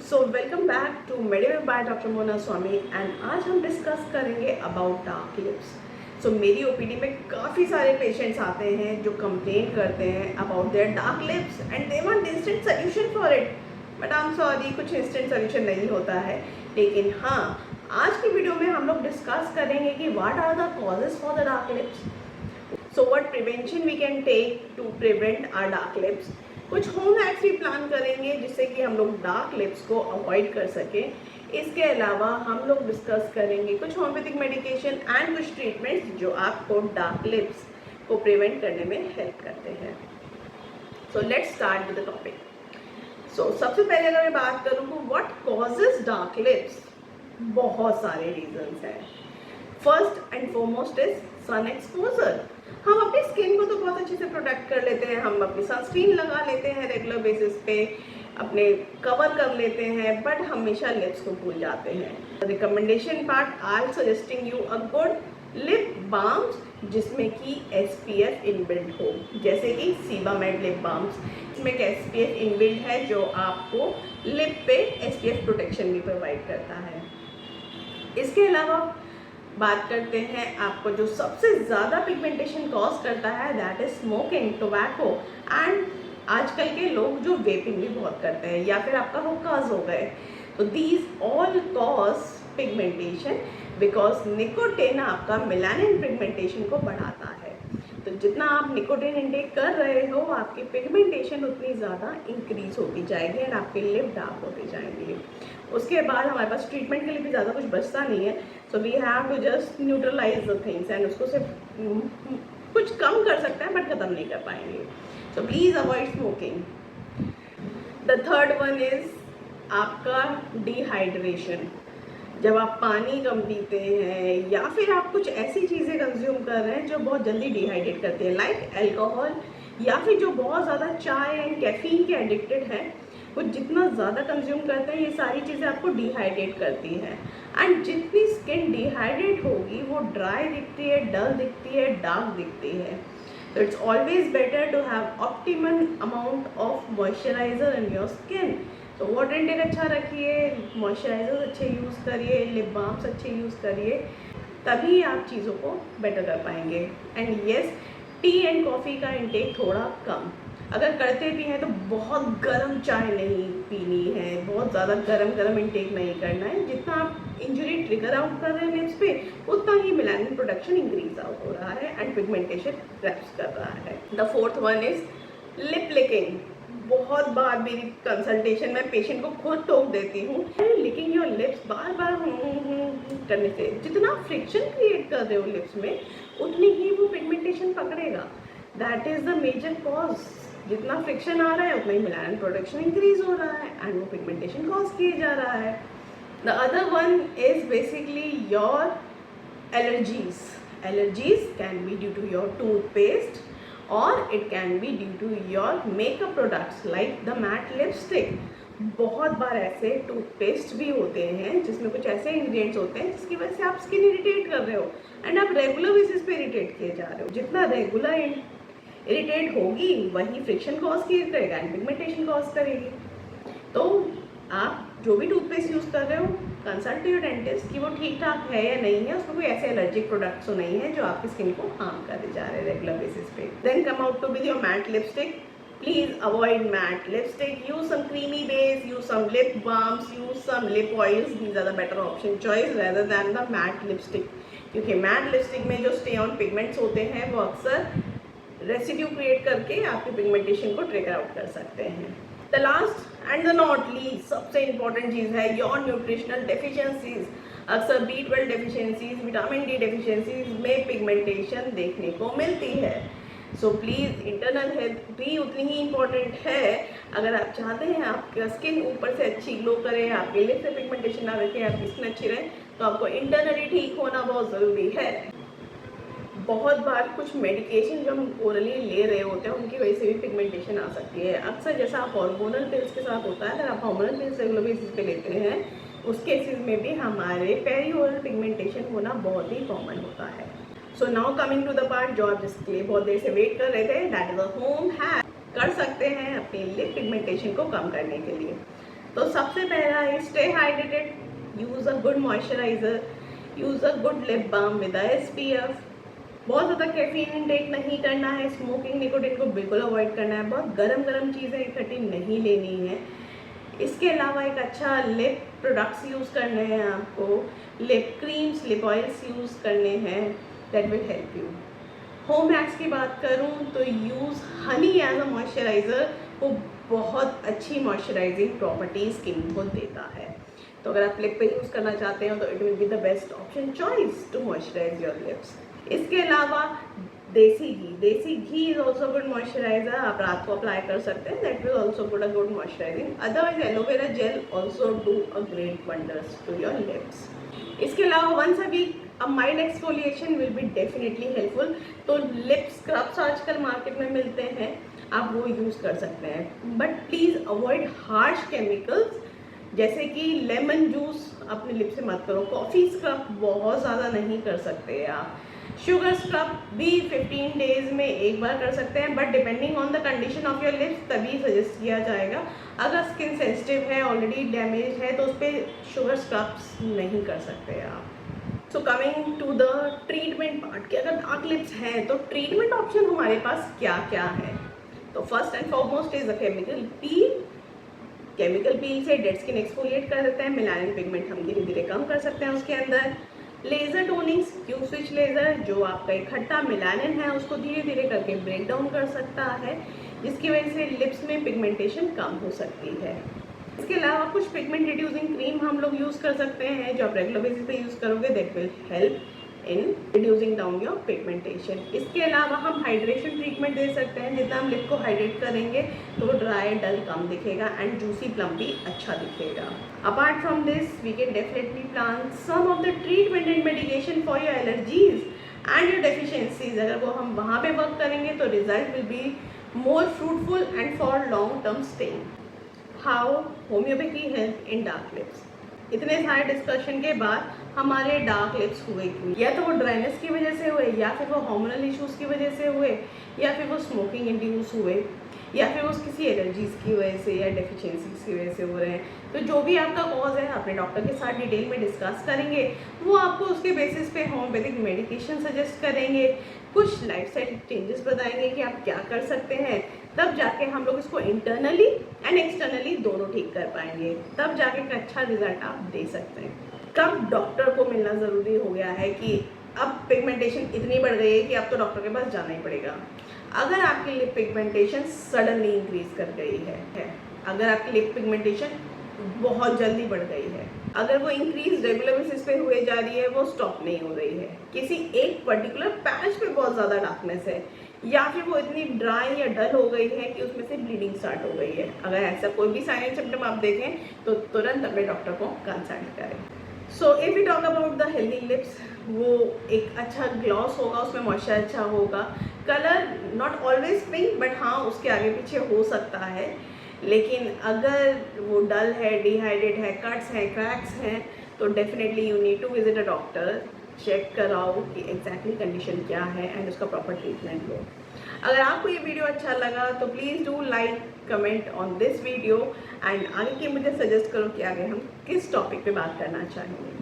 So welcome back to Mediwave by doctor Mona Swami and आज हम discuss करेंगे अबाउट डार्क लिप्स। सो मेरी ओपीडी में काफ़ी सारे पेशेंट्स आते हैं जो कंप्लेन करते हैं about their dark lips and they want instant solution for it. But I am sorry, कुछ इंस्टेंट सोल्यूशन नहीं होता है। लेकिन हाँ, आज की वीडियो में हम लोग डिस्कस करेंगे कि what are the causes for the dark lips. So what prevention we can take to prevent our dark lips. कुछ होम हैक्स भी प्लान करेंगे जिससे कि हम लोग डार्क लिप्स को अवॉइड कर सकें। इसके अलावा हम लोग डिस्कस करेंगे कुछ होम्योपैथिक मेडिकेशन एंड कुछ ट्रीटमेंट्स जो आपको डार्क लिप्स को प्रिवेंट करने में हेल्प करते हैं। So let's start with the topic. So सबसे पहले अगर मैं बात करूँ व्हाट कॉजेज डार्क लिप्स, बहुत सारे रीजंस हैं। First and foremost is sun exposure. हम अपनी स्किन को तो बहुत अच्छे से प्रोटेक्ट कर लेते हैं, हम अपनी सनस्क्रीन लगा लेते हैं रेगुलर बेसिस पे, अपने कवर कर लेते हैं, बट हमेशा लिप्स को भूल जाते हैं। Recommendation part, I suggesting you a good lip balms जिसमें कि SPF इनबिल्ट हो, जैसे कि सीबामेड लिप बाम्स। इसमें एक SPF इनबिल्ट है जो आपको लिप पे SPF प्रोटेक्शन भी प्रोवाइड करता है। इसके अलावा बात करते हैं आपको जो सबसे ज़्यादा पिगमेंटेशन कॉज करता है, that is smoking, tobacco and आजकल के लोग जो वेपिंग भी बहुत करते हैं या फिर आपका हुक्काज हो गए। तो these all cause pigmentation because nicotine आपका मेलानिन पिगमेंटेशन को बढ़ाता है। तो जितना आप निकोटिन इंटेक कर रहे हो आपकी पिगमेंटेशन उतनी ज़्यादा इंक्रीज होती जाएगी एंड आपके लिप डार्क होते जाएंगे। उसके बाद हमारे पास ट्रीटमेंट के लिए भी ज़्यादा कुछ बचता नहीं है। So we have to just neutralise the things and उसको सिर्फ कुछ कम कर सकते हैं बट ख़त्म नहीं कर पाएंगे। So please avoid smoking. The third one is आपका डिहाइड्रेशन। जब आप पानी कम पीते हैं या फिर आप कुछ ऐसी चीज़ें कंज्यूम कर रहे हैं जो बहुत जल्दी डिहाइड्रेट करती हैं, लाइक अल्कोहल, या फिर जो बहुत ज़्यादा चाय एंड कैफीन के एडिक्टेड हैं, वो जितना ज़्यादा कंज्यूम करते हैं ये सारी चीज़ें आपको डिहाइड्रेट करती हैं। एंड जितनी स्किन डिहाइड्रेट होगी वो ड्राई दिखती है, डल दिखती है, डार्क दिखती है। तो it's always better to have optimal amount of moisturiser in your skin. तो वाटर इंटेक अच्छा रखिए, मॉइस्चराइजर अच्छे यूज़ करिए, लिप बाम्स अच्छे यूज़ करिए, तभी आप चीज़ों को बेटर कर पाएंगे। And yes, T and coffee का इंटेक थोड़ा कम, अगर करते भी हैं तो बहुत गर्म चाय नहीं पीनी है, बहुत ज़्यादा गर्म इंटेक नहीं करना है। जितना आप इंजरी ट्रिगर आउट कर रहे हैं लिप्स पे उतना ही मेलानिन प्रोडक्शन इंक्रीज आउट हो रहा है एंड पिगमेंटेशन रैप्स कर रहा है। The fourth one is lip licking. बहुत बार मेरी कंसल्टेशन में पेशेंट को खुद टोक देती हूँ, लिकिंग योर लिप्स, बार बार करने से जितना फ्रिक्शन क्रिएट कर रहे हो लिप्स में उतनी ही वो पिगमेंटेशन पकड़ेगा। That is the major cause. जितना फ्रिक्शन आ रहा है उतना ही मेलानिन प्रोडक्शन इंक्रीज हो रहा है एंड वो पिगमेंटेशन कॉज किए जा रहा है। The other one is basically your allergies. Allergies can be due to your toothpaste or it can be due to your makeup products like the matte lipstick। बहुत बार ऐसे टूथपेस्ट भी होते हैं जिसमें कुछ ऐसे इंग्रेडिएंट्स होते हैं जिसकी वजह से आप स्किन इरिटेट कर रहे हो एंड आप रेगुलर बेसिस पे इरिटेट किए जा रहे हो। जितना रेगुलर इरिटेट होगी वही फ्रिक्शन कॉज करेगा एंड पिगमेंटेशन कॉज करेगी। तो आप जो भी टूथपेस्ट यूज़ कर रहे हो, कंसल्ट योर डेंटिस्ट कि वो ठीक ठाक है या नहीं है, उसमें कोई ऐसे एलर्जिक प्रोडक्ट्स तो नहीं है जो आपकी स्किन को हार्म करते जा रहे हैं रेगुलर बेसिस पे। Then come out to with your matte lipstick. Please avoid matte lipstick, use some creamy base, use some lip balms, use some lip oils. These are the better option choice rather than the matte lipstick, क्योंकि matte lipstick में जो stay on pigments होते हैं वो अक्सर residue create करके आपकी pigmentation को ट्रिगर आउट कर सकते हैं। The last and the not least सबसे इंपॉर्टेंट चीज़ है योर न्यूट्रिशनल डेफिशिएंसीज। अक्सर B12 deficiencies, vitamin D deficiencies में पिगमेंटेशन देखने को मिलती है। सो प्लीज़ इंटरनल हेल्थ भी उतनी ही इम्पॉर्टेंट है। अगर आप चाहते हैं आपका स्किन ऊपर से अच्छी ग्लो करे, आपके लिप से पिगमेंटेशन ना रखे, आपकी स्किन अच्छी रहे, तो आपको इंटरनली ठीक होना बहुत ज़रूरी है। बहुत बार कुछ मेडिकेशन जो हम ओरली ले रहे होते हैं उनकी वजह से भी पिगमेंटेशन आ सकती है। अक्सर जैसा हार्मोनल पिल्स के साथ होता है, अगर आप हार्मोनल पिल्स रेगुलर बेसिस पे लेते हैं उस केसेस में भी हमारे पेरी ओरल पिगमेंटेशन होना बहुत ही कॉमन होता है। So now coming to the part जो आप जिसके लिए बहुत देर से वेट कर रहे थे, that is a home hack कर सकते हैं अपनी लिप पिगमेंटेशन को कम करने के लिए। तो सबसे पहला है stay hydrated, use a good moisturiser, use a good lip balm with SPF। बहुत ज़्यादा कैफीन इंटेक नहीं करना है, स्मोकिंग निकोटिन को बिल्कुल अवॉइड करना है, बहुत गरम गरम चीज़ें इकट्ठी नहीं लेनी है। इसके अलावा एक अच्छा लिप प्रोडक्ट्स यूज़ करने हैं आपको, lip creams, lip oils use करने हैं, that will help you. Home hacks की बात करूँ तो use honey as a moisturiser, वो बहुत अच्छी मॉइस्चराइजिंग प्रॉपर्टी स्किन को देता है। तो अगर आप लिप पे यूज़ करना चाहते हो तो it will be the best option choice to moisturise your lips. इसके अलावा देसी घी इज ऑल्सो गुड मॉइस्चराइजर, आप रात को अप्लाई कर सकते हैं, that will also good a good moisturising. Otherwise aloe vera gel also do a great wonders to your lips. इसके अलावा once a week a mild exfoliation will be definitely helpful. तो lip scrubs आजकल market में मिलते हैं, आप वो use कर सकते हैं, but please avoid harsh chemicals जैसे कि लेमन जूस अपने लिप से मत करो, कॉफ़ी स्क्रब बहुत ज़्यादा नहीं कर सकते आप, शुगर स्क्रब भी 15 डेज में एक बार कर सकते हैं, but depending on the condition of your lips तभी सजेस्ट किया जाएगा। अगर स्किन सेंसिटिव है, ऑलरेडी डैमेज है, तो उस पर शुगर स्क्रब्स नहीं कर सकते आप। So coming to the treatment part, कि अगर डार्क लिप्स हैं तो ट्रीटमेंट ऑप्शन हमारे पास क्या क्या है। तो first and foremost is a chemical peel. Chemical peel से डेड स्किन एक्सफोलिएट कर देते हैं, मेलानिन पिगमेंट हम धीरे धीरे कम कर सकते हैं उसके अंदर। लेज़र टोनिंग्स, क्यू स्विच लेज़र, जो आपका इकट्ठा मेलानिन है उसको धीरे धीरे करके ब्रेक डाउन कर सकता है, जिसकी वजह से लिप्स में पिगमेंटेशन कम हो सकती है। इसके अलावा कुछ पिगमेंट रिड्यूसिंग क्रीम हम लोग यूज़ कर सकते हैं, जो आप रेगुलर बेसिस पे यूज़ करोगे, that will help in reducing down your pigmentation. इसके अलावा हम हाइड्रेशन ट्रीटमेंट दे सकते हैं, जितना हम लिप को हाइड्रेट करेंगे तो ड्राई डल कम दिखेगा एंड जूसी प्लम्पी अच्छा दिखेगा। Apart from this we can definitely plan some of the treatment and medication for your allergies and your deficiencies. अगर वो हम वहाँ पे वर्क करेंगे तो result will be more fruitful and for long term stay. How homeopathy help in dark lips. इतने सारे discussion के बाद हमारे डार्क लिप्स हुए क्यों? या तो वो ड्राइनेस की वजह से हुए, या फिर वो हार्मोनल इश्यूज़ की वजह से हुए, या फिर वो स्मोकिंग इंड्यूस हुए, या फिर वो किसी एलर्जीज़ की वजह से या डेफिशिएंसीज की वजह से हो रहे हैं। तो जो भी आपका कॉज है अपने डॉक्टर के साथ डिटेल में डिस्कस करेंगे, वो आपको उसके बेसिस पे होम्योपैथिक मेडिकेशन सजेस्ट करेंगे, कुछ लाइफस्टाइल चेंजेस बताएंगे कि आप क्या कर सकते हैं, तब जाके हम लोग इसको इंटरनली एंड एक्सटर्नली दोनों ठीक कर पाएंगे, तब जाके एक अच्छा रिजल्ट आप दे सकते हैं। कब डॉक्टर को मिलना ज़रूरी हो गया है कि अब पिगमेंटेशन इतनी बढ़ गई है कि अब तो डॉक्टर के पास जाना ही पड़ेगा। अगर आपकी लिप पिगमेंटेशन सडनली इंक्रीज कर गई है, अगर आपकी लिप पिगमेंटेशन बहुत जल्दी बढ़ गई है, अगर वो इंक्रीज रेगुलर बेसिस पे हुए जा रही है, वो स्टॉप नहीं हो रही है, किसी एक पर्टिकुलर पैच पे बहुत ज़्यादा डार्कनेस है, या फिर वो इतनी ड्राई या डल हो गई है कि उसमें से ब्लीडिंग स्टार्ट हो गई है, अगर ऐसा कोई भी साइन एंड सिम्टम आप देखें तो तुरंत अपने डॉक्टर को कंसल्ट करें। So if we talk about the healthy lips, वो एक अच्छा ग्लॉस होगा, उसमें मॉइस्चर अच्छा होगा, colour not always pink, but हाँ उसके आगे पीछे हो सकता है, लेकिन अगर वो डल है, डिहाइड्रेट है, कट्स हैं, क्रैक्स हैं, तो definitely you need to visit a doctor, check कराओ कि एग्जैक्टली कंडीशन क्या है एंड उसका प्रॉपर ट्रीटमेंट लो। अगर आपको ये वीडियो अच्छा लगा तो please do like comment on this video and आगे के मुझे सजेस्ट करो कि आगे हम किस टॉपिक पे बात करना चाहेंगे।